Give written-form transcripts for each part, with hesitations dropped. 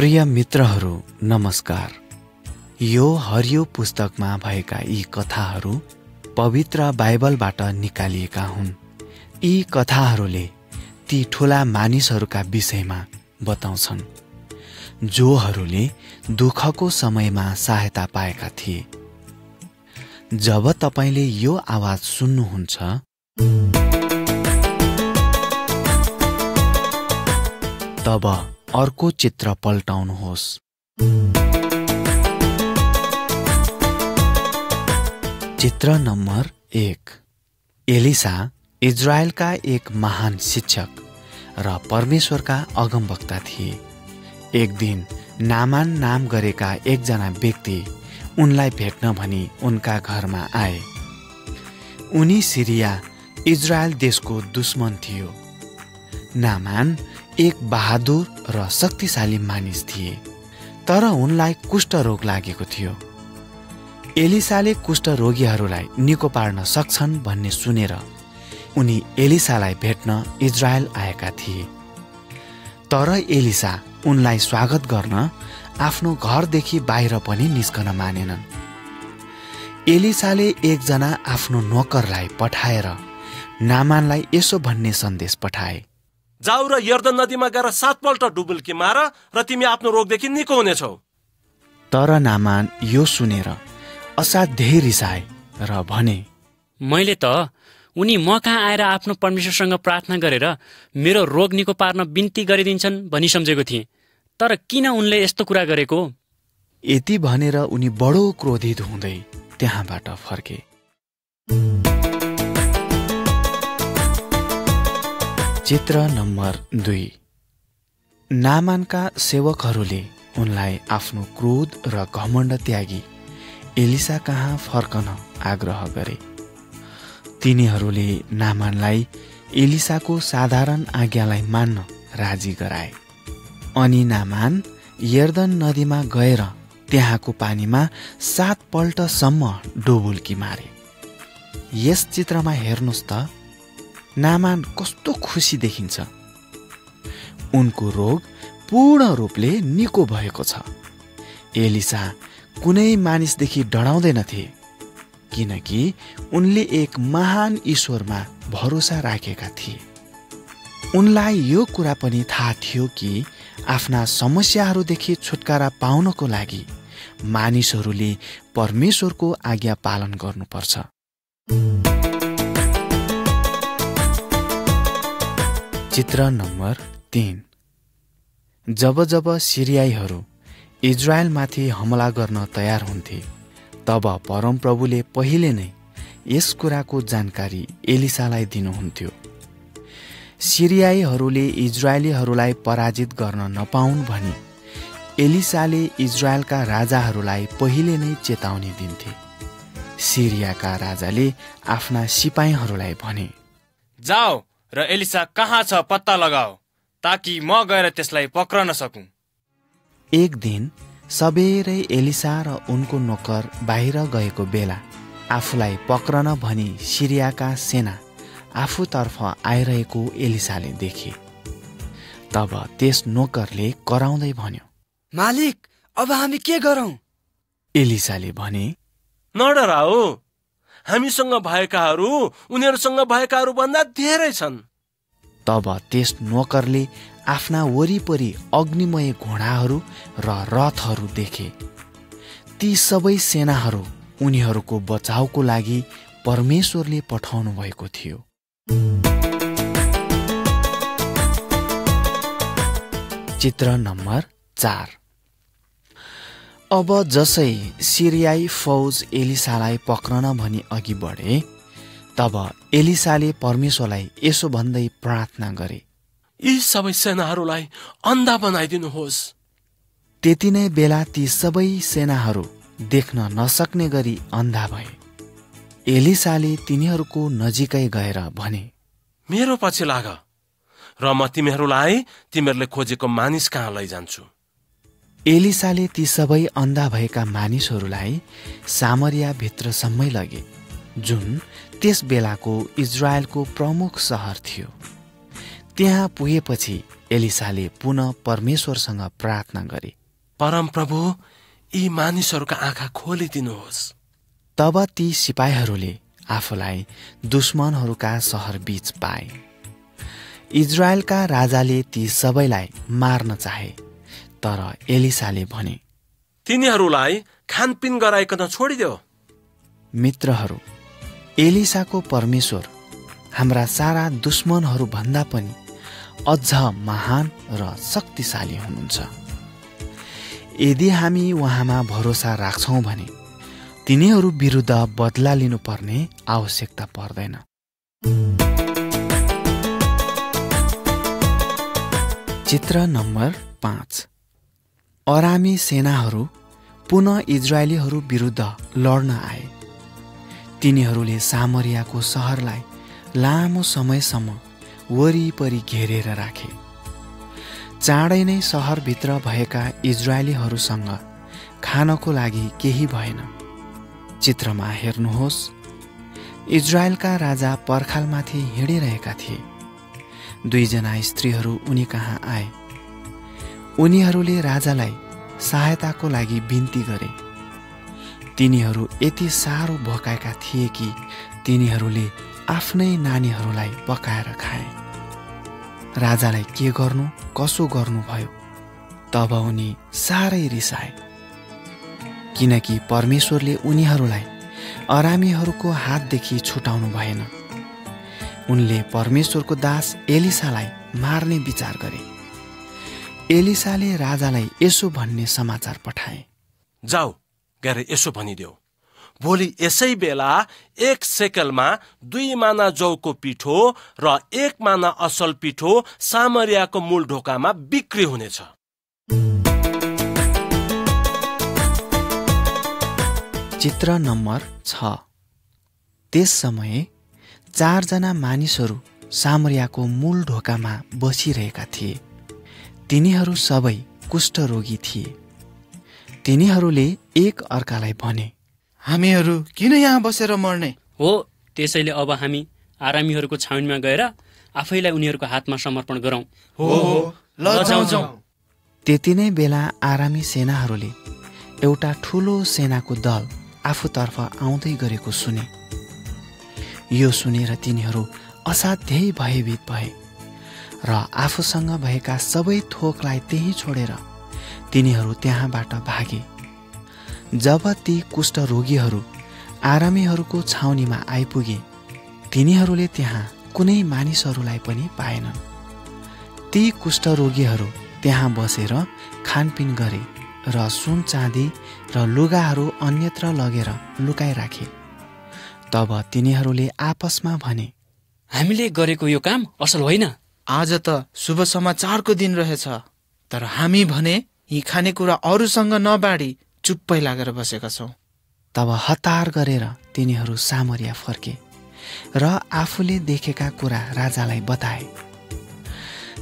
प्रिय मित्रहरू नमस्कार। यो हरियो पुस्तकमा भएका यी कथाहरू पवित्र बाइबलबाट निकालिएका हुन्। यी कथाहरूले ती ठूला मानिसहरूका विषयमा बताउँछन् जोहरूले दुःखको समयमा सहायता पाएका थिए। जब तपाईले यो आवाज सुन्नुहुन्छ तब अर्को चित्र पल्टाउनुहोस्। चित्र नम्बर 1। एलिसा इजरायलका एक महान शिक्षक र परमेश्वरका अगमवक्ता थिए। एक दिन नामान नाम गरेका एकजना व्यक्ति उनलाई भेट्न भनी उनका घरमा आए। उनी सिरिया इजरायल देशको दुश्मन थियो। नामान एक बहादुर र शक्तिशाली मानिस थिए, तर उनलाई कुष्ठरोग लागेको थियो। एलिसाले कुष्ठरोगीहरूलाई निको पार्न सक्छन् भन्ने सुनेर उनी एलिसालाई भेट्न इजरायल आएका थिए। तर एलिसा उनलाई स्वागत गर्न आफ्नो घरदेखि बाहिर पनि निस्कन मानेनन्। एलिसाले एकजना आफ्नो नोकरलाई पठाएर नामानलाई यसो भन्ने सन्देश पठाए, जाऊ र यर्दन नदीमा गएर 7 पल्ट डुबुल्की मार र तिमी आफ्नो रोगदेखि निको हुनेछौ। तर नामान यो सुनेर असाध्यै रिसाए र भने, मैले त उनी म कहाँ आएर आफ्नो परमेश्वरसँग प्रार्थना गरेर मेरो रोग निको पार्न बिन्ती गरिदिन्छन् भनी सम्झेको थिएँ, तर किन उनले यस्तो कुरा गरेको? यति भनेर उनी बडो क्रोधित हुँदै त्यहाँबाट फर्के। चित्र नम्बर 2। नामानका सेवकहरूले उनलाई आफ्नो क्रोध र घमण्ड त्यागी एलिसा कहाँ फर्कन आग्रह गरे। तिनीहरूले नामानलाई एलिसाको साधारण आज्ञालाई मान्न राजी गराए। अनि नामान यर्दन नदीमा गएर त्यहाँको पानीमा 7 पल्टसम्म डुबुल्की मारे। यस चित्रमा हेर्नुहोस् त, नामान कस्तो खुसी देखिन्छ। उनको रोग पूर्ण रूपले निको भएको छ। एलिसा कुनै मानिसदेखि डराउँदैनथे, किनकि उनले एक महान ईश्वरमा भरोसा राखेका थिए। उनलाई यो कुरा पनि थाहा थियो कि आफ्ना समस्याहरूदेखि छुटकारा पाउनको लागि मानिसहरूले परमेश्वरको आज्ञा पालन गर्नुपर्छ। चित्र नम्बर 3। जब जब सिरियाईहरू इजरायलमाथि हमला गर्न तयार हुन्थे, तब परमप्रभुले पहिले नै यस कुराको जानकारी एलिसालाई दिनुहुन्थ्यो। सिरियाईहरूले इजरायलीहरूलाई पराजित गर्न नपाउन् भनी एलिसाले इजरायलका राजाहरूलाई पहिले नै चेतावनी दिन्थे। सिरियाका राजाले आफ्ना सिपाहीहरूलाई भने, जाऊ र एलिसा कहाँ छ पत्ता लगाऊ, ताकि म गएर त्यसलाई पक्रन सकूं। एक दिन सबेरै एलिसा र उनको नोकर बाहिर गएको बेला आफूलाई पक्रन भनी सिरियाका सेना आफूतर्फ आइरहेको एलिसाले देखे। तब त्यस नोकरले कराउँदै भन्यो, मालिक, अब हामी के गरौं? एलिसाले भने, नडराऊ, हामीसँग भएकाहरू उनीहरूसँग भएकाहरू भन्दा धेरै छन्। तब त्यस नोकरले आफ्ना वरिपरि अग्निमय घोडाहरू र रथहरू देखे। ती सबै सेनाहरू उनीहरूको बचाउको लागि परमेश्वरले पठाउनु भएको थियो। चित्र नम्बर 4। अब जसै सिरियाई फौज एलिसालाई पक्रन भनी अघि बढे, तब एलिसाले परमेश्वरलाई यसो भन्दै प्रार्थना गरे, यी सबै सेनाहरूलाई अन्धा बनाइदिनुहोस्। त्यति नै बेला ती सबै सेनाहरू देख्न नसक्ने गरी अन्धा भए। एलिसाले तिनीहरूको नजिकै गएर भने, मेरो पछि लाग र म तिमीहरूलाई तिमीहरूले खोजेको मानिस कहाँ लैजान्छु। एलिसाले ती सबै अन्धा भएका मानिसहरूलाई सामरिया भित्रसम्मै लगे, जुन त्यस बेलाको इजरायलको प्रमुख सहर थियो। त्यहाँ पुगेपछि एलिसाले पुनः परमेश्वरसँग प्रार्थना गरे, परमप्रभु, यी मानिसहरूका आँखा खोलिदिनुहोस्। तब ती सिपाहीहरूले आफूलाई दुश्मनहरूका सहर बीच पाए। इजरायलका राजाले ती सबैलाई मार्न चाहे, तर एलिसाले भने, तिनीहरूलाई खानपिन गराइकन छोडिदेऊ। मित्रहरू, एलिसाको परमेश्वर हाम्रा सारा दुश्मनहरू भन्दा पनि अझ महान र शक्तिशाली हुनुहुन्छ। यदि हामी उहाँमा भरोसा राख्छौँ भने तिनीहरू विरुद्ध बदला लिनुपर्ने आवश्यकता पर्दैन। चित्र नम्बर 5। अरामी सेनाहरू पुनः इजरायलीहरू विरुद्ध लड्न आए। तिनीहरूले सामरियाको सहरलाई लामो समयसम्म वरिपरि घेरेर राखे। चाँडै नै सहरभित्र भएका इजरायलीहरूसँग खानको लागि केही भएन। चित्रमा हेर्नुहोस्, इजरायलका राजा पर्खालमाथि हिँडिरहेका थिए। 2 जना स्त्रीहरू उनी कहाँ आए। उनीहरूले राजालाई सहायताको लागि बिन्ती गरे। तिनीहरू यति साह्रो भोकाएका थिए कि तिनीहरूले आफ्नै नानीहरूलाई पकाएर खाए। राजालाई के गर्नु कसो गर्नुभयो। तब उनी साह्रै रिसाए, किनकि परमेश्वरले उनीहरूलाई अरामीहरूको हातदेखि छुटाउनु भएन। उनले परमेश्वरको दास एलिसालाई मार्ने विचार गरे। एलिसाले राजालाई यसो भन्ने समाचार पठाए, जाऊ गएर यसो भनिदेऊ, भोलि यसै बेला 1 सेकलमा 2 माना जौको पिठो र 1 माना असल पिठो सामरियाको मूल ढोकामा बिक्री हुनेछ। चित्र नम्बर 6। त्यस समय 4 जना मानिसहरू सामरियाको मूल ढोकामा बसिरहेका थिए। तिनीहरू सबै कुष्ठरोगी थिए। तिनीहरूले एक अर्कालाई भने, हामीहरू किन यहाँ बसेर मर्ने? हो, त्यसैले अब हामी आरामीहरूको छाउनीमा गएर आफैलाई उनीहरूको हातमा समर्पण गरौँ। हो ल जाउँ। त्यति नै बेला आरामी सेनाहरूले एउटा ठुलो सेनाको दल आफूतर्फ आउँदै गरेको सुने। यो सुनेर तिनीहरू असाध्यै भयभीत भए र आफूसँग भएका सबै थोकलाई त्यही छोडेर तिनीहरू त्यहाँबाट भागे। जब ती कुष्ठरोगीहरू आरामीहरूको छाउनीमा आइपुगे, तिनीहरूले त्यहाँ कुनै मानिसहरूलाई पनि पाएनन्। ती कुष्ठरोगीहरू त्यहाँ बसेर खानपिन गरे र सुन चाँदी र लुगाहरू अन्यत्र लगेर लुकाइराखे। तब तिनीहरूले आपसमा भने, हामीले गरेको यो काम असल होइन। आज त शुभ समाचारको दिन रहेछ, तर हामी भने यी खानेकुरा अरूसँग नबाँडी चुप्पै लागेर बसेका छौँ। तब हतार गरेर तिनीहरू सामरिया फर्के र आफूले देखेका कुरा राजालाई बताए।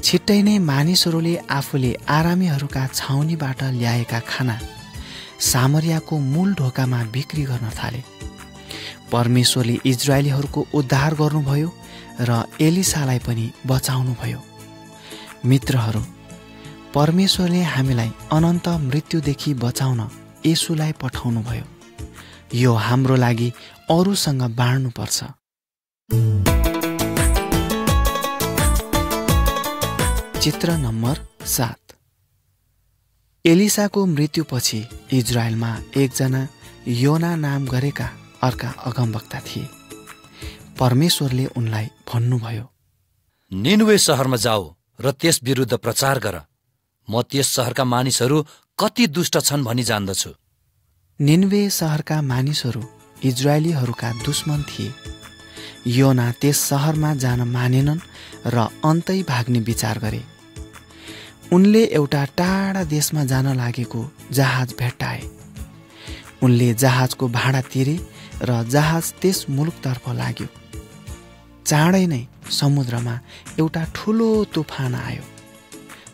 छिट्टै नै मानिसहरूले आफूले आरामीहरूका छाउनीबाट ल्याएका खाना सामरियाको मूल ढोकामा बिक्री गर्न थाले। परमेश्वरले इजरायलीहरूको उद्धार गर्नुभयो र एलिसालाई पनि बचाउनुभयो। मित्रहरू, परमेश्वरले हामीलाई अनन्त मृत्युदेखि बचाउन येशूलाई पठाउनुभयो। यो हाम्रो लागि अरूसँग बाँड्नुपर्छ। चित्र नम्बर 7। एलिसाको मृत्युपछि इजरायलमा 1 जना योना नाम गरेका अर्का अगमवक्ता थिए। परमेश्वरले उनलाई भन्नुभयो, निनवे सहरमा जाऊ र त्यस विरुद्ध प्रचार गर। म त्यस सहरका मानिसहरू कति दुष्ट छन् भनी जान्दछु। निनवे सहरका मानिसहरू इजरायलीहरूका दुश्मन थिए। योना त्यस सहरमा जान मानेनन् र अन्तै भाग्ने विचार गरे। उनले एउटा टाढा देशमा जान लागेको जहाज भेट्टाए। उनले जहाजको भाडा तिरे र जहाज त्यस मुलुकतर्फ लाग्यो। चाँडै नै समुद्रमा एउटा ठुलो तुफान आयो।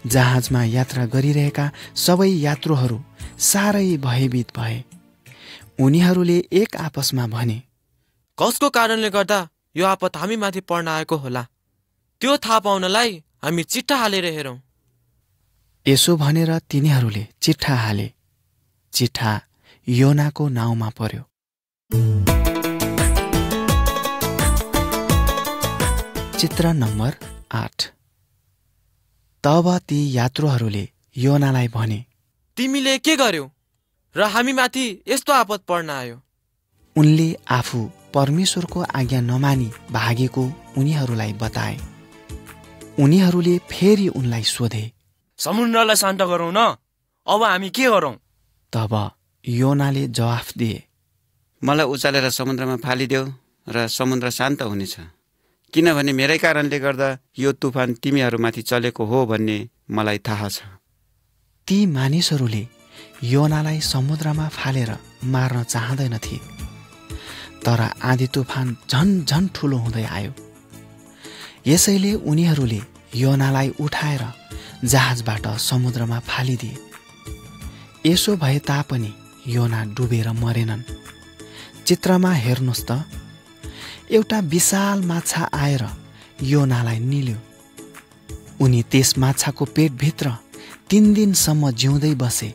जहाजमा यात्रा गरिरहेका सबै यात्रुहरू साह्रै भयभीत भए। उनीहरूले एक आपसमा भने, कसको कारणले गर्दा यो आपत हामी माथि पर्न आएको होला? त्यो थाहा पाउनलाई हामी चिट्ठा हालेर हेरौँ। यसो भनेर तिनीहरूले चिट्ठा हाले। चिट्ठा योनाको नाउँमा पर्यो। चित्र नम्बर 8। तब ती यात्रुहरूले योनालाई भने, तिमीले के गर्यौ र हामीमाथि यस्तो आपत पर्न आयो? उनले आफू परमेश्वरको आज्ञा नमानी भागेको उनीहरूलाई बताए। उनीहरूले फेरि उनलाई सोधे, समुद्रलाई शान्त गरौँ न, अब हामी के गरौँ? तब योनाले जवाफ दिए, मलाई उचालेर समुद्रमा फालिदेऊ र समुद्र शान्त हुनेछ, किनभने मेरै कारणले गर्दा यो तुफान तिमीहरूमाथि चलेको हो भन्ने मलाई थाहा छ। ती मानिसहरूले योनालाई समुद्रमा फालेर मार्न चाहँदैनथे, तर आँधी तुफान झन झन ठुलो हुँदै आयो। यसैले उनीहरूले योनालाई उठाएर जहाजबाट समुद्रमा फालिदिए। यसो भए तापनि योना डुबेर मरेनन्। चित्रमा हेर्नुहोस् त, एउटा विशाल माछा आएर योनालाई निल्यो। उनी त्यस माछाको पेटभित्र 3 दिनसम्म जिउँदै बसे।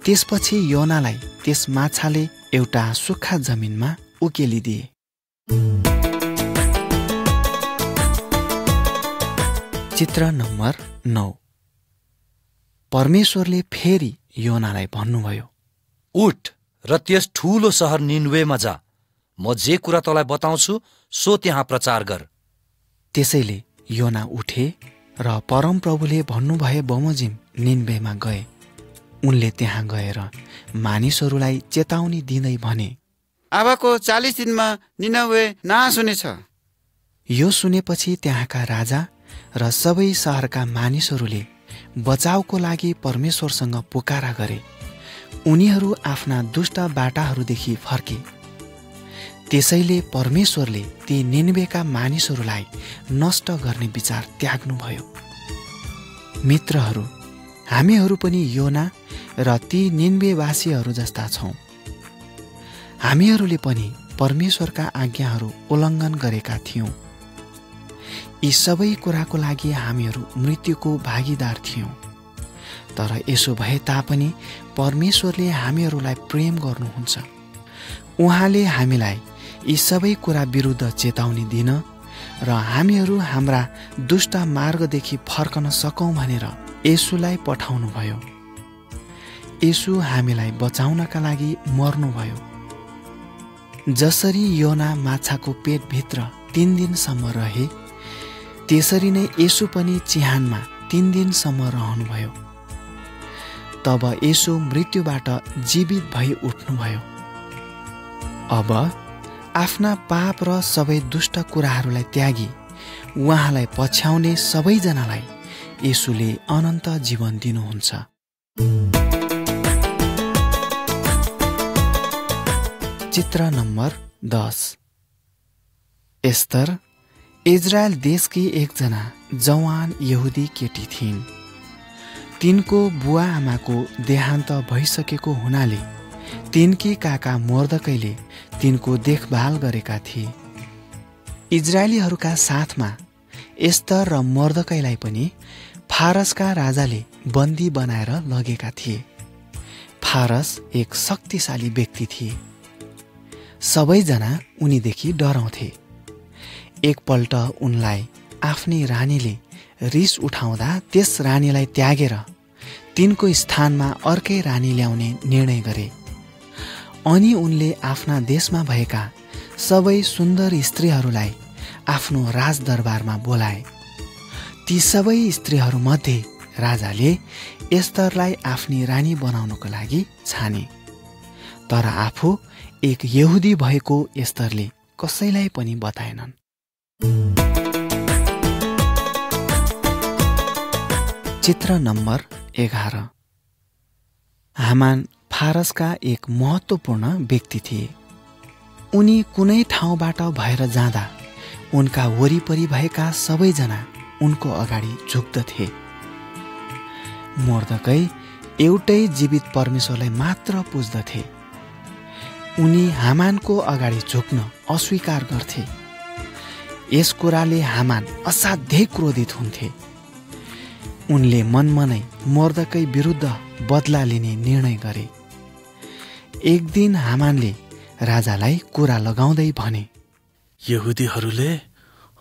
त्यसपछि योनालाई त्यस माछाले एउटा सुक्खा जमिनमा उकेलिदिए। चित्र नम्बर 9। परमेश्वरले फेरि योनालाई भन्नुभयो, उठ र त्यस ठूलो सहर निनवेमा जा, म जे कुरा तँलाई बताउँछु सो त्यहाँ प्रचार गर। त्यसैले योना उठे र परमप्रभुले भन्नुभए बमोजिम निनवेमा गए। उनले त्यहाँ गएर मानिसहरूलाई चेतावनी दिँदै भने, अबको 40 दिनमा निनवे नाश हुनेछ। यो सुनेपछि त्यहाँका राजा र सबै शहरका मानिसहरूले बचावको लागि परमेश्वरसँग पुकारा गरे। उनीहरू आफ्ना दुष्ट बाटाहरूदेखि फर्के। त्यसैले परमेश्वरले ती निनवेका मानिसहरूलाई नष्ट गर्ने विचार त्याग्नुभयो। मित्रहरू, हामीहरू पनि योना र ती निनवेवासीहरू जस्ता छौँ। हामीहरूले पनि परमेश्वरका आज्ञाहरू उल्लङ्घन गरेका थियौँ। यी सबै कुराको लागि हामीहरू मृत्युको भागीदार थियौँ। तर यसो भए तापनि परमेश्वरले हामीहरूलाई प्रेम गर्नुहुन्छ। उहाँले हामीलाई यी सबै कुरा विरुद्ध चेतावनी दिन र हामीहरू हाम्रा दुष्ट मार्गदेखि फर्कन सकौँ भनेर येशूलाई पठाउनुभयो। येशू हामीलाई बचाउनका लागि मर्नुभयो। जसरी योना माछाको पेटभित्र 3 दिनसम्म रहे, त्यसरी नै येशू पनि चिहानमा 3 दिनसम्म रहनुभयो। तब येशू मृत्युबाट जीवित भई उठ्नुभयो। अब आफ्ना पाप र सबै दुष्ट कुराहरूलाई त्यागी उहाँलाई पछ्याउने सबैजनालाई येशूले अनन्त जीवन दिनुहुन्छ। चित्र नम्बर 10। एस्तर इजरायल देशकी एकजना जवान यहुदी केटी थिइन्। तिनको बुवा आमाको देहान्त भइसकेको हुनाले तिनकी काका मोर्दकैले तिनको देखभाल गरेका थिए। इजरायलीहरूका साथमा एस्तर र मोर्दकैलाई पनि फारसका राजाले बन्दी बनाएर लगेका थिए। फारस एक शक्तिशाली व्यक्ति थिए। सबैजना उनीदेखि डराउँथे। एकपल्ट उनलाई आफ्नै रानीले रिस उठाउँदा त्यस रानीलाई त्यागेर तिनको स्थानमा अर्कै रानी ल्याउने निर्णय गरे। अनि उनले आफ्ना देशमा भएका सबै सुन्दर स्त्रीहरूलाई आफ्नो राजदरबारमा बोलाए। ती सबै स्त्रीहरूमध्ये राजाले एस्तरलाई आफ्नी रानी बनाउनको लागि छाने। तर आफू एक यहुदी भएको एस्तरले कसैलाई पनि बताएनन्। चित्र नम्बर 11। हामान फारसका एक महत्त्वपूर्ण व्यक्ति थिए। उनी कुनै ठाउँबाट भएर जाँदा उनका वरिपरि भएका सबैजना उनको अगाडि झुक्दथे। मोर्दकै एउटै जीवित परमेश्वरलाई मात्र पुज्दथे। उनी हामानको अगाडि झुक्न अस्वीकार गर्थे। यस कुराले हामान असाध्यै क्रोधित हुन्थे। उनले मनमा नै मर्दकै विरुद्ध बदला लिने निर्णय गरे। एक दिन हामानले राजालाई कुरा लगाउँदै भने, यहुदीहरूले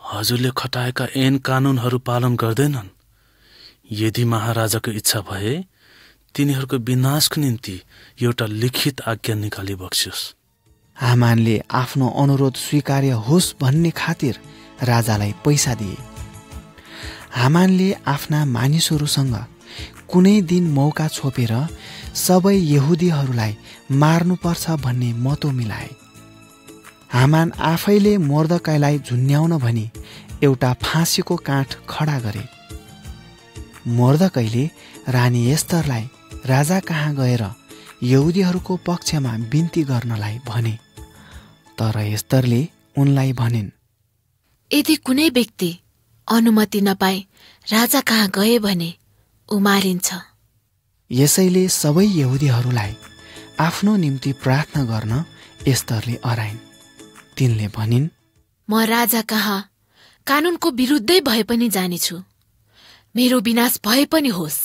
हजुरले खटाएका ऐन कानुनहरू पालन गर्दैनन्। यदि महाराजाको इच्छा भए तिनीहरूको विनाशको निम्ति एउटा लिखित आज्ञा निकाली बक्सियोस्। हामानले आफ्नो अनुरोध स्वीकार्य होस् भन्ने खातिर राजालाई पैसा दिए। हामानले आफ्ना मानिसहरूसँग कुनै दिन मौका छोपेर सबै यहुदीहरूलाई मार्नुपर्छ भन्ने मतो मिलाए। हामान आफैले मर्दकाईलाई झुन्ड्याउन भनी एउटा फाँसीको काठ खडा गरे। मर्दकाईले रानी एस्तरलाई राजा कहाँ गएर यहुदीहरूको पक्षमा बिन्ती गर्नलाई भने। तर एस्तरले उनलाई भनिन्, यदि कुनै व्यक्ति अनुमति नपाए राजा कहाँ गए भने ऊ मारिन्छ। यसैले सबै यहुदीहरूलाई आफ्नो निम्ति प्रार्थना गर्न एस्तरले अराइन्। तिनले भनिन्, म राजा कहाँ कानुनको विरुद्धै भए पनि जानेछु, मेरो विनाश भए पनि होस्।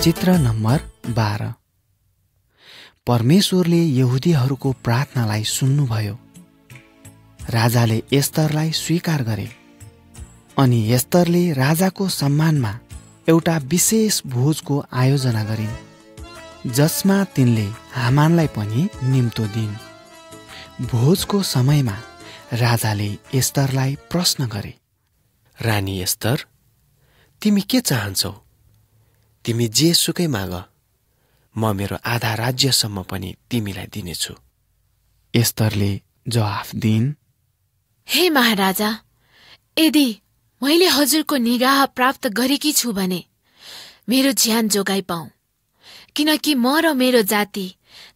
चित्र नम्बर 12। परमेश्वरले यहुदीहरूको प्रार्थनालाई सुन्नुभयो। राजाले एस्तरलाई स्वीकार गरे अनि एस्तरले राजाको सम्मानमा एउटा विशेष भोजको आयोजना गरिन्, जसमा तिनले हामानलाई पनि निम्तो दिइन्। भोजको समयमा राजाले एस्तरलाई प्रश्न गरे, रानी एस्तर, तिमी के चाहन्छौ? तिमी जे सुकै माग, म मेरो आधा राज्यसम्म पनि तिमीलाई दिनेछु। एस्तरले जवाफ दिइन्, हे महाराजा, यदि मैले हजुरको निगाह प्राप्त गरेकी छु भने मेरो ज्यान जोगाइ पाऊ, किनकि म र मेरो जाति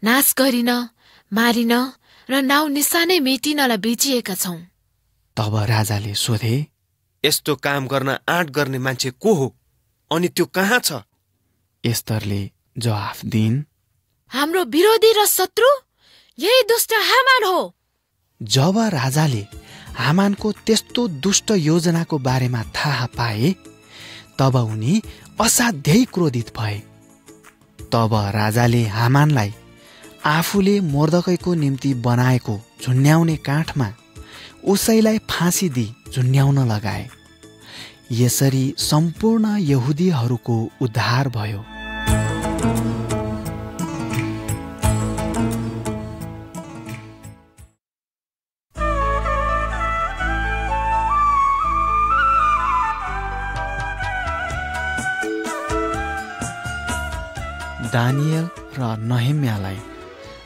नाश गरिन, मारिन र नाउँ निशानै मेटिनलाई बेचिएका छौं। तब राजाले सोधे, यस्तो काम गर्न आँट गर्ने मान्छे को हो अनि त्यो कहाँ छ? एस्तरले जवाफ दिइन्, हाम्रो विरोधी र शत्रु यही दुष्ट हामान हो। जब राजाले हामानको त्यस्तो दुष्ट योजनाको बारेमा थाहा पाए तब उनी असाध्यै क्रोधित भए। तब राजाले हामानलाई आफूले मर्दकैको निम्ति बनाएको झुन्ड्याउने काठमा उसैलाई फाँसी दिई झुन्ड्याउन लगाए। यसरी सम्पूर्ण यहुदीहरूको उद्धार भयो। दानियल र नहेम्यालाई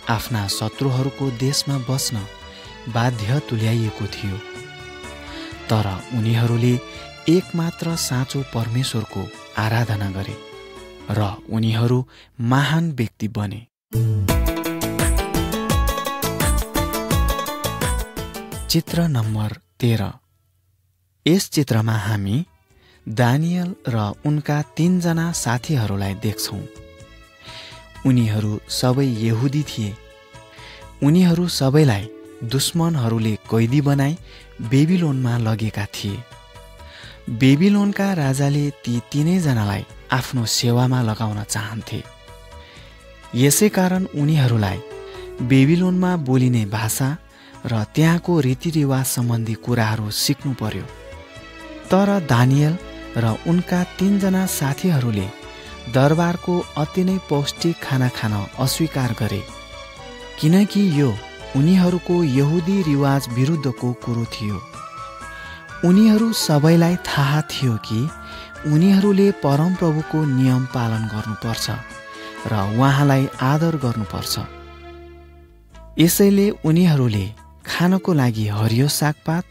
आफ्ना शत्रुहरूको देशमा बस्न बाध्य तुल्याइएको थियो, तर उनीहरूले एकमात्र साँचो परमेश्वरको आराधना गरे र उनीहरू महान व्यक्ति बने। चित्र नम्बर 13। यस चित्रमा हामी दानियल र उनका 3 जना साथीहरूलाई देख्छौं। उनीहरू सबै यहुदी थिए। उनीहरू सबैलाई दुश्मनहरूले कैदी बनाई बेबिलोनमा लगेका थिए। बेबिलोनका राजाले ती 3 जनालाई आफ्नो सेवामा लगाउन चाहन्थे। यसै कारण उनीहरूलाई बेबिलोनमा बोलिने भाषा र त्यहाँको रीतिरिवाज सम्बन्धी कुराहरू सिक्नु पर्यो। तर दानियल र उनका 3 जना साथीहरूले दरबारको अति नै पौष्टिक खाना खान अस्वीकार गरे, किनकि यो उनीहरूको यहुदी रिवाज विरुद्धको कुरो थियो। उनीहरू सबैलाई थाहा थियो कि उनीहरूले परमप्रभुको नियम पालन गर्नुपर्छ र उहाँलाई आदर गर्नुपर्छ। यसैले उनीहरूले खानको लागि हरियो सागपात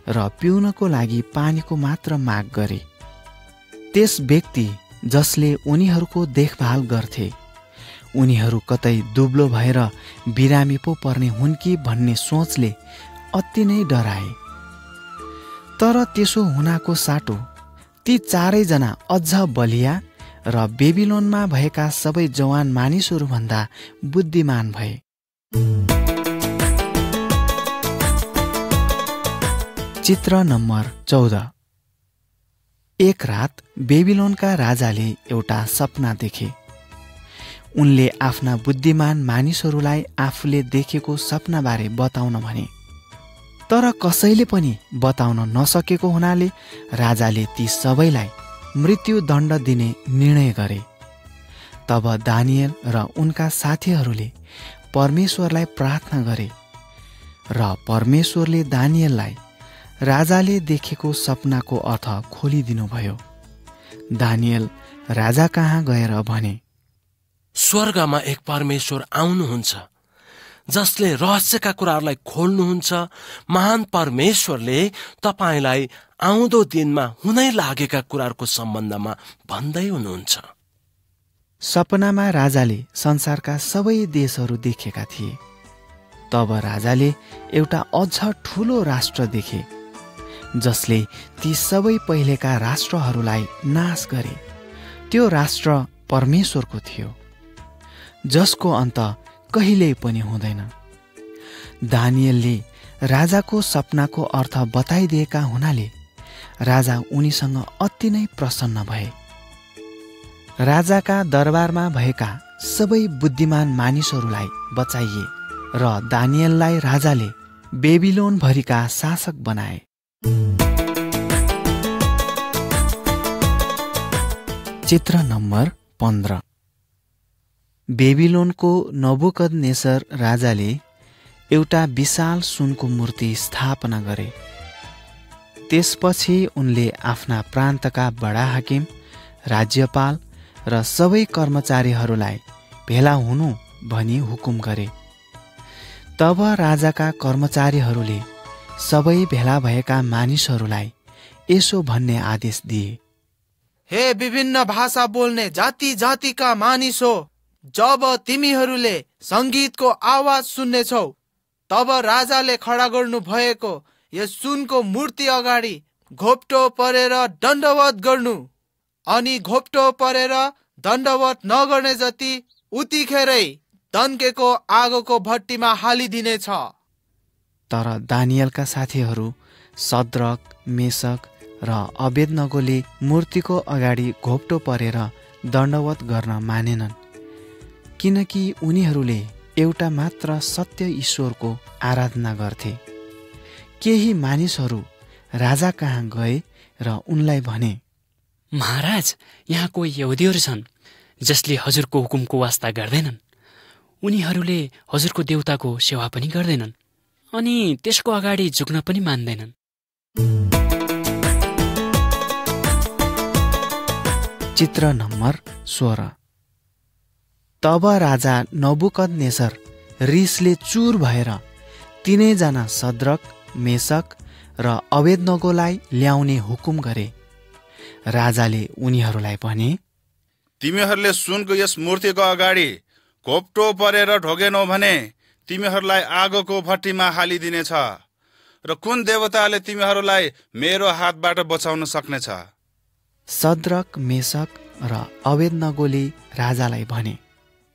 र पिउनको लागि पानीको मात्र माग गरे। त्यस व्यक्ति जसले उनीहरूको देखभाल गर्थे, उनीहरू कतै दुब्लो भएर बिरामी पो पर्ने हुन् कि भन्ने सोचले अति नै डराए। तर त्यसो हुनाको साटो ती 4 जना अझ बलिया र बेबिलोनमा भएका सबै जवान मानिसहरूभन्दा बुद्धिमान भए। चित्र नम्बर 14। एक रात बेबिलोनका राजाले एउटा सपना देखे। उनले आफ्ना बुद्धिमान मानिसहरूलाई आफूले देखेको सपनाबारे बताउन भने, तर कसैले पनि बताउन नसकेको हुनाले राजाले ती सबैलाई मृत्युदण्ड दिने निर्णय गरे। तब दानियल र उनका साथीहरूले परमेश्वरलाई प्रार्थना गरे र परमेश्वरले दानियललाई राजाले देखेको सपनाको अर्थ खोलिदिनुभयो। दानियल राजा कहाँ गएर भने, स्वर्गमा एक परमेश्वर आउनुहुन्छ जसले रहस्यका कुराहरूलाई खोल्नुहुन्छ। महान परमेश्वरले तपाईलाई आउँदो दिनमा हुनै लागेका कुराहरूको सम्बन्धमा भन्दै हुनुहुन्छ। सपनामा राजाले संसारका सबै देशहरू देखेका थिए। तब राजाले एउटा अझ ठूलो राष्ट्र देखे जसले ती सबै पहिलेका राष्ट्रहरूलाई नाश गरे। त्यो राष्ट्र परमेश्वरको थियो जसको अन्त कहिल्यै पनि हुँदैन। दानियलले राजाको सपनाको अर्थ बताइदिएका हुनाले राजा उनीसँग अति नै प्रसन्न भए। राजाका दरबारमा भएका सबै बुद्धिमान मानिसहरूलाई बचाइए र दानियललाई राजाले बेबिलोन भरिका शासक बनाए। चित्र नम्बर 15। बेबिलोनको नबुकदनेस्सर राजाले एउटा विशाल सुनको मूर्ति स्थापना गरे। त्यसपछि उनले आफ्ना प्रान्तका बडा हाकिम, राज्यपाल र सबै कर्मचारीहरूलाई भेला हुनु भनी हुकुम गरे। तब राजाका कर्मचारीहरूले सबै भेला भएका मानिसहरूलाई यसो भन्ने आदेश दिए, हे विभिन्न भाषा बोल्ने जाति जातिका मानिस हो, जब तिमीहरूले संगीतको आवाज सुन्नेछौ तब राजाले खडा गर्नु भएको यस सुनको मूर्ति अगाडि घोप्टो परेर दण्डवत गर्नु, अनि घोप्टो परेर दण्डवत नगर्ने जति उतिखेरै तन्केको आगोको भट्टीमा हालिदिनेछ। तर दानियलका साथीहरू सद्रक, मेसक र अबेदनगोले मूर्तिको अगाडि घोप्टो परेर दण्डवत गर्न मानेनन्, किनकि उनीहरूले एउटा मात्र सत्य ईश्वरको आराधना गर्थे। केही मानिसहरू राजा कहाँ गए र उनलाई भने, महाराज, यहाँ कोही यहुदीहरू छन् जसले हजुरको हुकुमको वास्ता गर्दैनन्। उनीहरूले हजुरको देवताको सेवा पनि गर्दैनन् अनि त्यसको अगाडि झुक्न पनि मान्दैनन्। चित्र नम्बर 16। तब राजा नबुकदनेस्सर रिसले चुर भएर तीनैजना सद्रक, मेसक र अबेदनगोलाई ल्याउने हुकुम गरे। राजाले उनीहरूलाई भने, तिमीहरूले सुनको यस मूर्तिको अगाडि घोप्टो परेर ढोगेनौ भने तिमीहरूलाई आगोको भट्टीमा हालिदिनेछ, र कुन देवताले तिमीहरूलाई मेरो हातबाट बचाउन सक्नेछ? सद्रक, मेसक र अबेदनगोले राजालाई भने,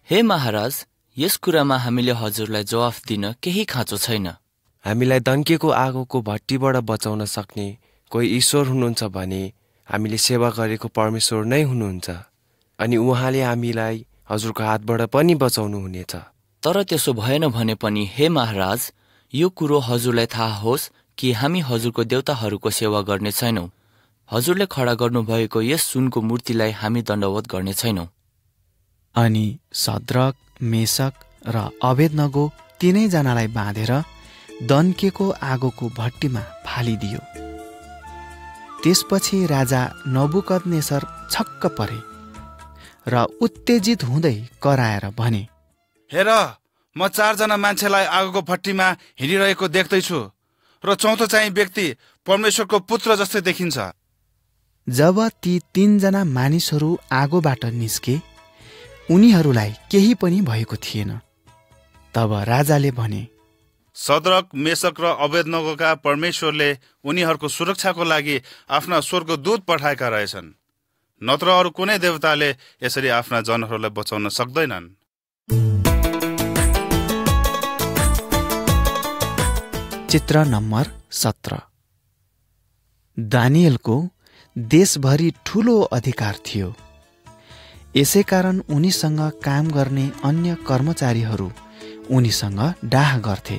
हे महाराज, यस कुरामा हामीले हजुरलाई जवाफ दिन केही खाँचो छैन। हामीलाई दन्केको आगोको भट्टीबाट बचाउन सक्ने कोही ईश्वर हुनुहुन्छ भने हामीले सेवा गरेको परमेश्वर नै हुनुहुन्छ, अनि उहाँले हामीलाई हजुरको हातबाट पनि बचाउनु हुनेछ। तर त्यसो भएन भने पनि हे महाराज, यो कुरो हजुरलाई थाहा होस् कि हामी हजुरको देवताहरूको सेवा गर्ने छैनौँ। हजुरले खडा गर्नुभएको यस सुनको मूर्तिलाई हामी दण्डवत गर्ने छैनौँ। अनि सद्रक, मेसक र अबेदनगो तीनैजनालाई बाँधेर दन्केको आगोको भट्टीमा फालिदियो। त्यसपछि राजा नबुकदनेस्सर छक्क परे र उत्तेजित हुँदै कराएर भने, हेर, म 4 जना मान्छेलाई आगोको भट्टीमा हिँडिरहेको देख्दैछु, र चौथो चाहिँ व्यक्ति परमेश्वरको पुत्र जस्तै देखिन्छ। जब ती 3 जना मानिसहरू आगोबाट निस्के, उनीहरूलाई केही पनि भएको थिएन। तब राजाले भने, सद्रक, मेसक र अबेदनगोका परमेश्वरले उनीहरूको सुरक्षाको लागि आफ्ना स्वर्गदूत पठाएका रहेछन्, नत्र अरू कुनै देवताले यसरी आफ्ना जनहरूलाई बचाउन सक्दैनन्। चित्र नम्बर 17। दानियलको देशभरि ठूलो अधिकार थियो। यसै कारण उनीसँग काम गर्ने अन्य कर्मचारीहरू उनीसँग डाह गर्थे।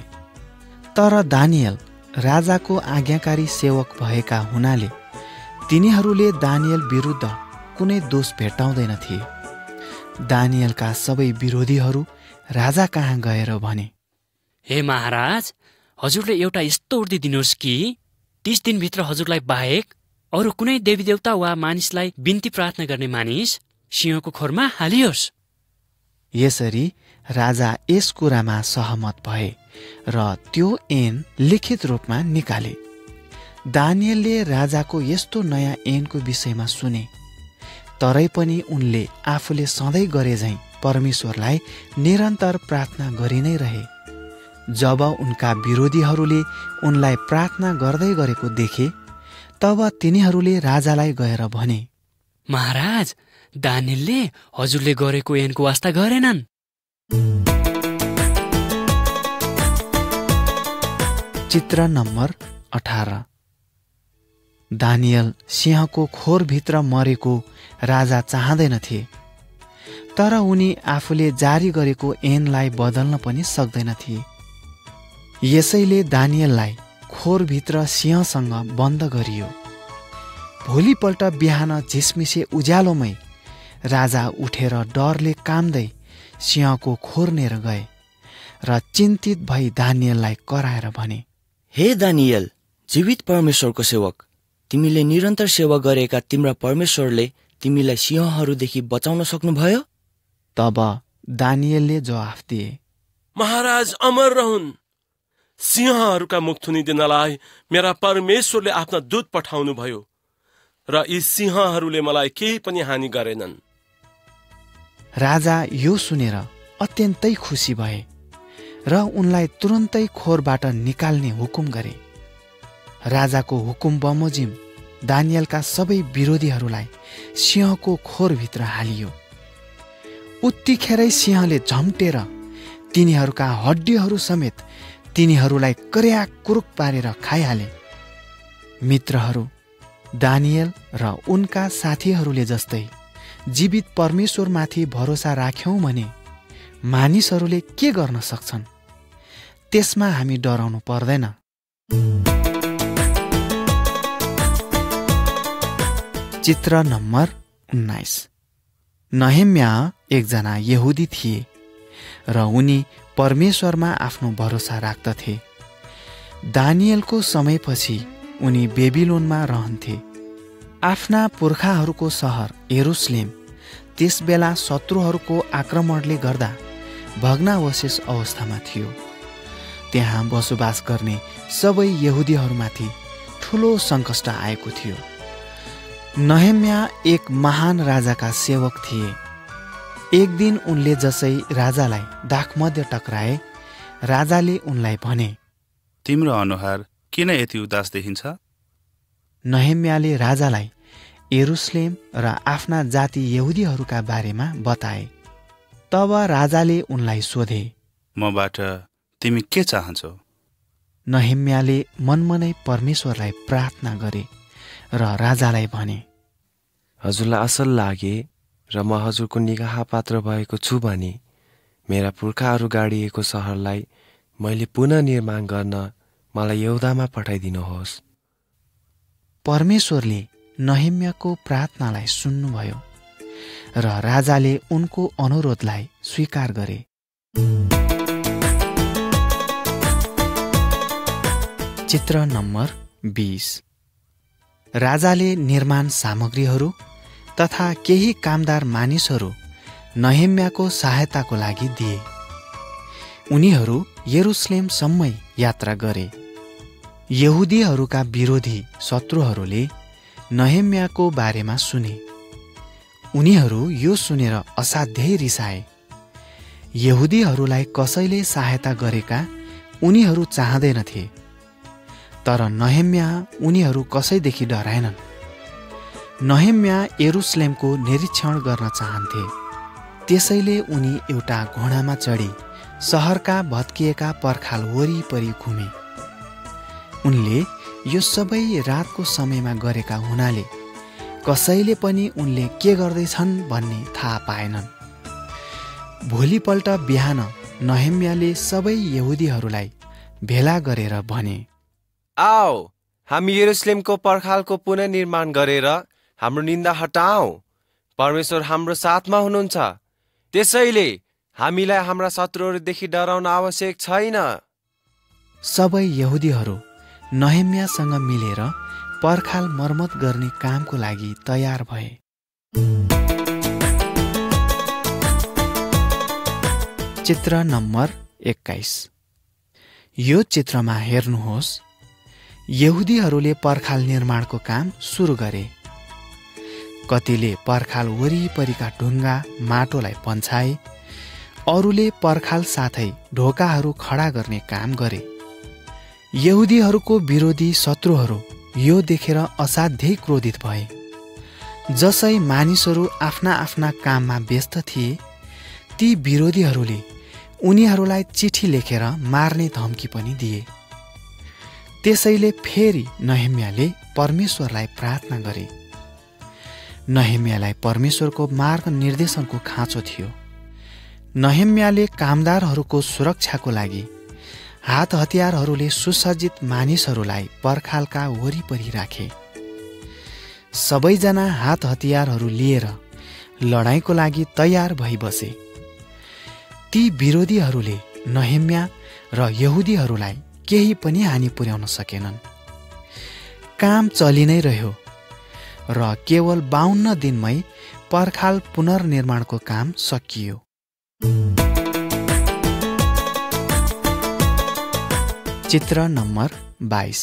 तर दानियल राजाको आज्ञाकारी सेवक भएका हुनाले तिनीहरूले दानियल विरुद्ध कुनै दोष भेट्टाउँदैनथे। दानियलका सबै विरोधीहरू राजा कहाँ गएर भने, हे महाराज, हजुरले एउटा यस्तो उर्दी दिनुहोस् कि 30 दिनभित्र हजुरलाई बाहेक अरू कुनै देवीदेवता वा मानिसलाई बिन्ती प्रार्थना गर्ने मानिस सिंहको खोरमा हालियोस्। यसरी राजा यस कुरामा सहमत भए र त्यो ऐन लिखित रूपमा निकाले। दानियलले राजाको यस्तो नयाँ ऐनको विषयमा सुने, तरै पनि उनले आफूले सधैँ गरे झैं परमेश्वरलाई निरन्तर प्रार्थना गरि नै रहे। जब उनका विरोधीहरूले उनलाई प्रार्थना गर्दै गरेको देखे, तब तिनीहरूले राजालाई गएर भने, महाराज, दानियलले हजुरले गरेको ऐनको वास्ता गरेनन्। चित्र नम्बर 18। दानियल सिंहको खोरभित्र मरेको राजा चाहँदैनथे, तर उनी आफूले जारी गरेको ऐनलाई बदल्न पनि सक्दैनथे। यसैले दानियललाई खोरभित्र सिंहसँग बन्द गरियो। भोलिपल्ट बिहान झिसमिसे उज्यालोमै राजा उठेर डरले काम्दै सिंहको खोरनेर गए र चिन्तित भई दानियललाई कराएर भने, हे दानियल, जीवित परमेश्वरको सेवक, तिमीले निरन्तर सेवा गरेका तिम्रा परमेश्वरले तिमीलाई सिंहहरूदेखि बचाउन सक्नुभयो? तब दानियलले जवाफ दिए, महाराज अमर रहन्। सिंहहरूका मुख थुनिदिनलाई मेरा परमेश्वरले आफ्ना दूत पठाउनु भयो र यी सिंहहरूले मलाई केही पनि हानि गरेनन्। राजा यो सुनेर अत्यन्तै खुसी भए र उनलाई तुरन्तै खोरबाट निकाल्ने हुकुम गरे। राजाको हुकुम बमोजिम दानियलका सबै विरोधीहरूलाई सिंहको खोरभित्र हालियो। उत्तिखेरै सिंहले झम्टेर तिनीहरूका हड्डीहरू समेत तिनीहरूलाई कर्याक कुरुक पारेर खाइहाले। मित्रहरू, दानियल र उनका साथीहरूले जस्तै जीवित परमेश्वरमाथि भरोसा राख्यौं भने मानिसहरूले के गर्न सक्छन्? त्यसमा हामी डराउनु पर्दैन। चित्र नम्बर 19। नहेम्या एकजना यहुदी थिए र उनी परमेश्वरमा आफ्नो भरोसा राख्दथे। दानियलको समयपछि उनी बेबिलोनमा रहन्थे। आफ्ना पुर्खाहरूको सहर यरुसलेम त्यसबेला शत्रुहरूको आक्रमणले गर्दा भग्नावशेष अवस्थामा थियो। त्यहाँ बसोबास गर्ने सबै यहुदीहरूमाथि ठूलो सङ्कष्ट आएको थियो। नहेम्या एक महान राजाका सेवक थिए। एक दिन उनले जसै राजालाई दाखमध्य टक्राए, राजाले उनलाई भने, तिम्रो अनुहार किन यति उदास देखिन्छ? नहेम्याले राजालाई यरुसलेम र आफ्ना जाति यहुदीहरूका बारेमा बताए। तब राजाले उनलाई सोधे, मबाट तिमी के चाहन्छौ? नहेम्याले मनमनै परमेश्वरलाई प्रार्थना गरे र राजालाई भने, हजुरलाई असल लागे र म हजुरको निगाह पात्र भएको छु भने मेरा पुर्खाहरू गाडिएको सहरलाई मैले पुनर्निर्माण गर्न मलाई यहुदामा पठाइदिनुहोस्। परमेश्वरले नहेम्याको प्रार्थनालाई सुन्नुभयो र राजाले उनको अनुरोधलाई स्वीकार गरे। चित्र नम्बर 20। राजाले निर्माण सामग्रीहरू तथा केही कामदार मानिसहरू नहेम्याको सहायताको लागि दिए। उनीहरू यरुसलेमसम्मै यात्रा गरे। यहुदीहरूका विरोधी शत्रुहरूले नहेम्याको बारेमा सुने। उनीहरू यो सुनेर असाध्यै रिसाए। यहुदीहरूलाई कसैले सहायता गरेका उनीहरू चाहँदैनथे, तर नहेम्या उनीहरू कसैदेखि डराएनन्। नहेम्या यरुसलेमको निरीक्षण गर्न चाहन्थे। त्यसैले उनी एउटा घोडामा चढी सहरका भत्किएका पर्खाल वरिपरि घुमे। उनले यो सबै रातको समयमा गरेका हुनाले कसैले पनि उनले के गर्दैछन् भन्ने थाहा पाएनन्। भोलिपल्ट बिहान नहेम्याले सबै यहुदीहरूलाई भेला गरेर भने, आओ हामी यरुशलेमको पर्खालको पुनर्निर्माण गरेर हाम्रो निन्दा हटाऊ। परमेश्वर हाम्रो साथमा हुनुहुन्छ, त्यसैले हामीलाई हाम्रा शत्रुहरूदेखि डराउन आवश्यक छैन। सबै यहुदीहरू नहेम्यासँग मिलेर पर्खाल मर्मत गर्ने कामको लागि तयार भए। चित्र नम्बर 21। यो चित्रमा हेर्नुहोस्, यहुदीहरूले पर्खाल निर्माणको काम सुरु गरे। कतिले पर्खाल वरिपरिका ढुङ्गा माटोलाई पन्छाए, अरूले पर्खाल साथै ढोकाहरू खडा गर्ने काम गरे। यहुदीहरूको विरोधी शत्रुहरू यो देखेर असाध्यै क्रोधित भए। जसै मानिसहरू आफ्ना आफ्ना काममा व्यस्त थिए, ती विरोधीहरूले उनीहरूलाई चिठी लेखेर मार्ने धम्की पनि दिए। त्यसैले फेरि नहेम्याले परमेश्वरलाई प्रार्थना गरे। नहेम्यालाई परमेश्वरको मार्ग निर्देशनको खाँचो थियो। नहेम्याले कामदारहरूको सुरक्षाको लागि हात हतियारहरूले सुसज्जित मानिसहरूलाई पर्खालका वरिपरि राखे। सबैजना हात हतियारहरू लिएर लडाईँको लागि तयार भई बसे। ती विरोधीहरूले नहेम्या र यहुदीहरूलाई केही पनि हानि पुर्याउन सकेनन्। काम चलि नै रह्यो र केवल 52 दिनमै पर्खाल पुनर्निर्माणको काम सकियो। चित्र नम्बर 22।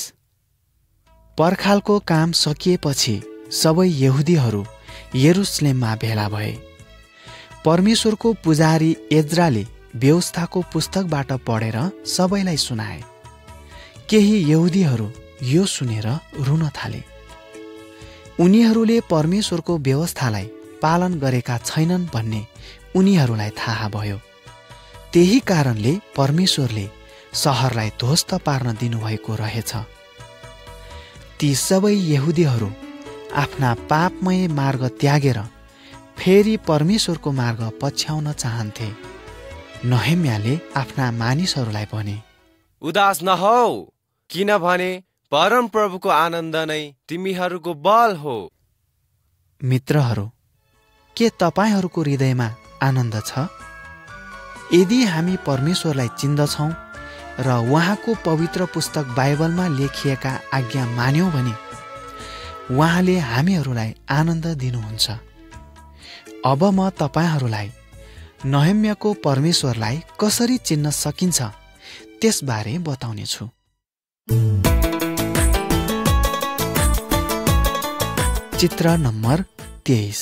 पर्खालको काम सकिएपछि सबै यहुदीहरू यरुशलेममा भेला भए। परमेश्वरको पुजारी एज्राले व्यवस्थाको पुस्तकबाट पढेर सबैलाई सुनाए। केही यहुदीहरू यो सुनेर रुन थाले। उनीहरूले परमेश्वरको व्यवस्थालाई पालन गरेका छैनन् भन्ने उनीहरूलाई थाहा भयो। त्यही कारणले परमेश्वरले सहरलाई ध्वस्त पार्न दिनुभएको रहेछ। ती सबै यहुदीहरू आफ्ना पापमय मार्ग त्यागेर फेरि परमेश्वरको मार्ग पछ्याउन चाहन्थे। नहेम्याले आफ्ना मानिसहरूलाई भने, उदास नहौ, किनभने परमप्रभुको आनन्द नै तिमीहरूको बल हो। मित्रहरू, के तपाईहरूको हृदयमा आनन्द छ? यदि हामी परमेश्वरलाई चिन्दछौँ र उहाँको पवित्र पुस्तक बाइबलमा लेखिएका आज्ञा मान्यौँ भने उहाँले हामीहरूलाई आनन्द दिनुहुन्छ। अब म तपाईहरूलाई नहेम्याको परमेश्वरलाई कसरी चिन्न सकिन्छ त्यसबारे बताउनेछु। चित्र नम्बर 23।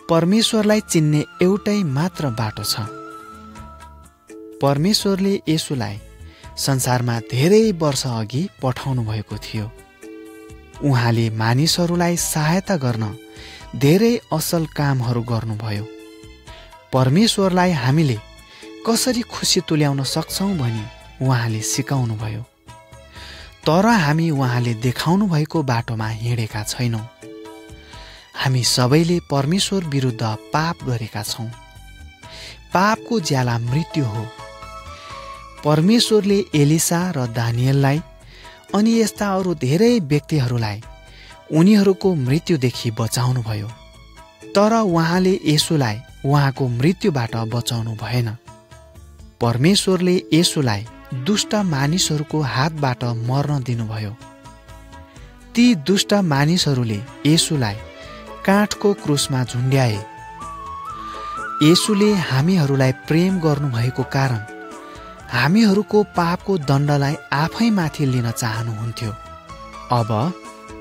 परमेश्वरलाई चिन्ने एउटै मात्र बाटो छ। परमेश्वरले येशूलाई संसारमा धेरै वर्ष अघि पठाउनु भएको थियो। उहाँले मानिसहरूलाई सहायता गर्न धेरै असल कामहरू गर्नुभयो। परमेश्वरलाई हामीले कसरी खुसी तुल्याउन सक्छौँ भनी उहाँले सिकाउनुभयो। तर हामी उहाँले देखाउनु भएको बाटोमा हिँडेका छैनौँ। हामी सबैले परमेश्वर विरुद्ध पाप गरेका छौँ। पापको ज्याला मृत्यु हो। परमेश्वरले एलिसा र दानिएललाई अनि यस्ता अरू धेरै व्यक्तिहरूलाई उनीहरूको मृत्युदेखि बचाउनुभयो। तर उहाँले येशूलाई उहाँको मृत्युबाट बचाउनु भएन। परमेश्वरले येशूलाई दुष्ट मानिसहरूको हातबाट मर्न दिनुभयो। ती दुष्ट मानिसहरूले येशूलाई काठको क्रुसमा झुन्ड्याए। येशूले हामीहरूलाई प्रेम गर्नुभएको कारण हामीहरूको पापको दण्डलाई आफैमाथि लिन चाहनुहुन्थ्यो। अब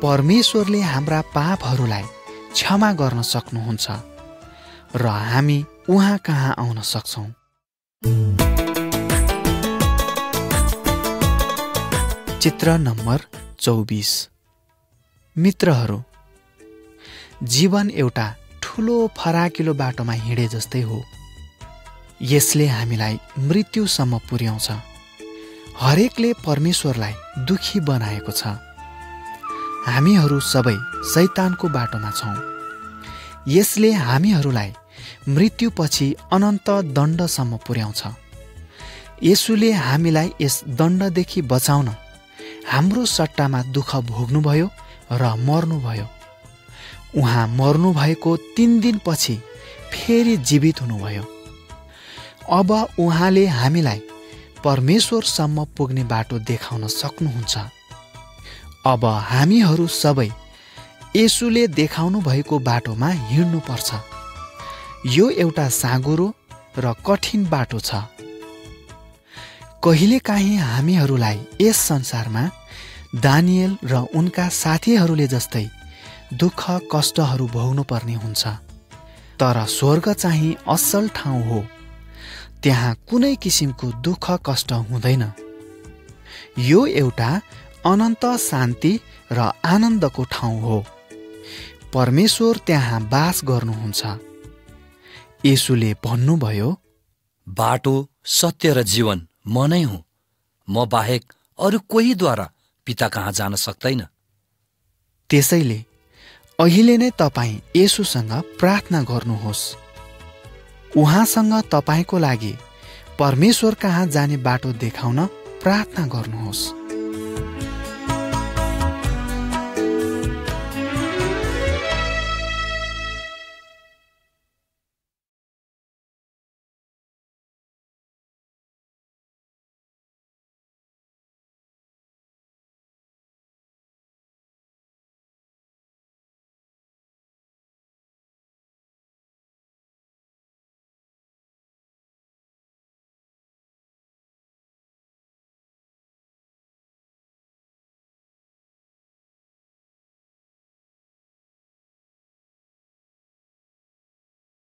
परमेश्वरले हाम्रा पापहरूलाई क्षमा गर्न सक्नुहुन्छ र हामी उहाँ कहाँ आउन सक्छौँ। चित्र नम्बर 24। मित्रहरू, जीवन एउटा ठुलो फराकिलो बाटोमा हिँडे जस्तै हो। यसले हामीलाई मृत्युसम्म पुर्याउँछ। हरेकले परमेश्वरलाई दुखी बनाएको छ। हामीहरू सबै शैतानको बाटोमा छौँ। यसले हामीहरूलाई मृत्युपछि अनन्त दण्डसम्म पुर्याउँछ। येशूले हामीलाई यस दण्डदेखि बचाउन हाम्रो सट्टामा दुःख भोग्नुभयो र मर्नुभयो। उहाँ मर्नुभएको 3 दिनपछि फेरि जीवित हुनुभयो। अब उहाँले हामीलाई परमेश्वरसम्म पुग्ने बाटो देखाउन सक्नुहुन्छ। अब हामीहरू सबै येशूले देखाउनु भएको बाटोमा हिँड्नुपर्छ। यो एउटा साँघुरो र कठिन बाटो छ। कहिलेकाहीँ हामीहरूलाई यस संसारमा दानियल र उनका साथीहरूले जस्तै दुःख कष्टहरू भोग्नु पर्ने हुन्छ। तर स्वर्ग चाहिँ असल ठाउँ हो। त्यहाँ कुनै किसिमको दुःख कष्ट हुँदैन। यो एउटा अनन्त शान्ति र आनन्दको ठाउँ हो। परमेश्वर त्यहाँ बास गर्नुहुन्छ। येशूले भन्नुभयो, बाटो, सत्य र जीवन म नै हुँ। म बाहेक अरू कोहीद्वारा पिता कहाँ जान सक्दैन। त्यसैले अहिले नै तपाईँ येशूसँग प्रार्थना गर्नुहोस्। उहाँसँग तपाईँको लागि परमेश्वर कहाँ जाने बाटो देखाउन प्रार्थना गर्नुहोस्।